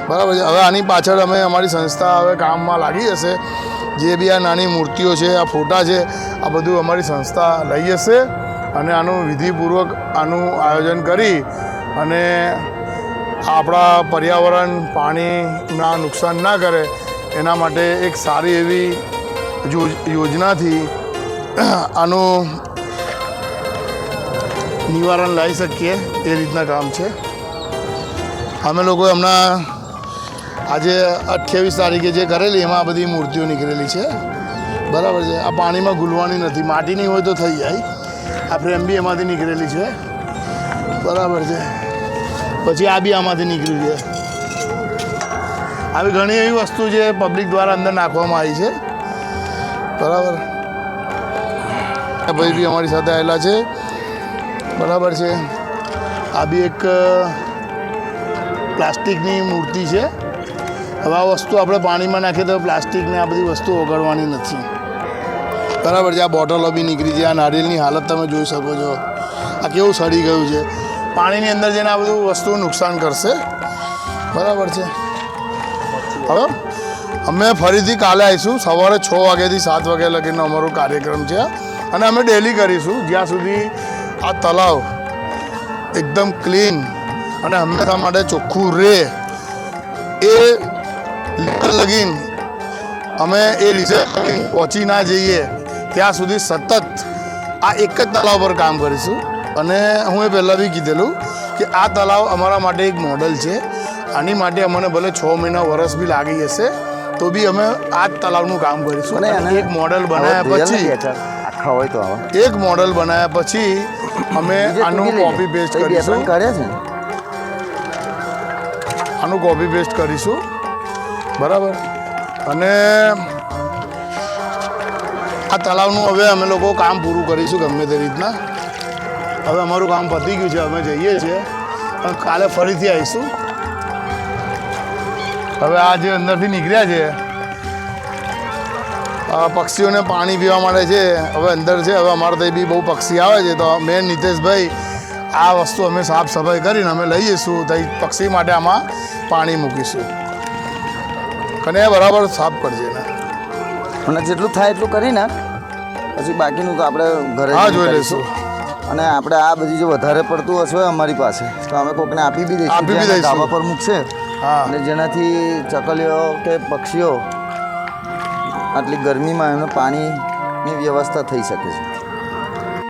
બરાબર છે। હવે આની પાછળ અમે અમારી સંસ્થા હવે કામમાં લાગી જશે। જે બી આ નાની મૂર્તિઓ છે, આ ફોટા છે, આ બધું અમારી સંસ્થા લઈ જશે અને આનું વિધિપૂર્વક આનું આયોજન કરી અને આપણા પર્યાવરણ પાણીના નુકસાન ના કરે એના માટે એક સારી એવી યોજનાથી આનું નિવારણ લાવી શકીએ એ રીતના કામ છે। અમે લોકો હમણાં આજે 28 તારીખે જે કરેલી એમાં આ બધી મૂર્તિઓ નીકળેલી છે, બરાબર છે। આ પાણીમાં ગુલવાની નથી, માટીની હોય તો થઈ જાય। આ ફ્રેમ બી એમાંથી નીકળેલી છે, બરાબર છે। પછી આ બી આમાંથી નીકળ્યું છે। આવી ઘણી એવી વસ્તુ જે પબ્લિક દ્વારા અંદર નાખવામાં આવી છે, બરાબર। આ ભાઈ બી અમારી સાથે આવેલા છે, બરાબર છે। આ બી એક પ્લાસ્ટિકની મૂર્તિ છે। હવે આ વસ્તુ આપણે પાણીમાં નાખીએ તો પ્લાસ્ટિકને આ બધી વસ્તુ ઓગળવાની નથી, બરાબર છે। આ બોટલો બી નીકળી છે। આ નારિયેળની હાલત તમે જોઈ શકો છો, આ કેવું સડી ગયું છે। પાણીની અંદર જઈને આ બધું વસ્તુ નુકસાન કરશે, બરાબર છે। હવે અમે ફરીથી કાલે આવીશું સવારે 6 વાગ્યાથી 7 વાગ્યા લગીનો અમારો કાર્યક્રમ છે અને અમે ડેલી કરીશું જ્યાં સુધી આ તળાવ એકદમ ક્લીન અને હંમેશા માટે ચોખ્ખું રહે એ લગીન અમે એ રિઝલ્ટ પહોંચી ના જઈએ ત્યાં સુધી સતત આ એક જ તળાવ પર કામ કરીશું। અને હું એ પહેલાં બી કીધેલું કે આ તળાવ અમારા માટે એક મોડલ છે। આની માટે અમને ભલે 6 મહિના વર્ષ બી લાગી જશે તો બી અમે આ જ તળાવનું કામ કરીશું। અને એક મોડલ બનાવ્યા પછી એક મોડલ બનાવ્યા પછી અમે આનું કોપી પેસ્ટ કરીશું, આનું કોપી પેસ્ટ કરીશું, બરાબર। અને આ તળાવનું હવે અમે લોકો કામ પૂરું કરીશું ગમે તે રીતના। હવે અમારું કામ પતી ગયું છે, અમે જઈએ છીએ, પણ કાલે ફરીથી આવીશું। હવે આ જે અંદરથી નીકળ્યા છે પક્ષીઓને પાણી પીવા માટે છે, હવે અંદર છે। હવે અમારે ત્યાં બી બહુ પક્ષી આવે છે તો મેન નીતેશભાઈ આ વસ્તુ અમે સાફ સફાઈ કરીને અમે લઈ જઈશું ત્યાં પક્ષી માટે આમાં પાણી મૂકીશું અને બરાબર સાફ કરજે ને અને જેટલું થાય એટલું કરીને પછી બાકીનું તો આપણે ઘરે જોઈ લઈશું। અને આપણે આ બધી જો વધારે પડતું હશે અમારી પાસે તો અમે કોકને આપી બી દઈશું, ધાબા પર મૂકશે અને જેનાથી ચકલીઓ કે પક્ષીઓ આટલી ગરમીમાં એમને પાણીની વ્યવસ્થા થઈ શકે છે।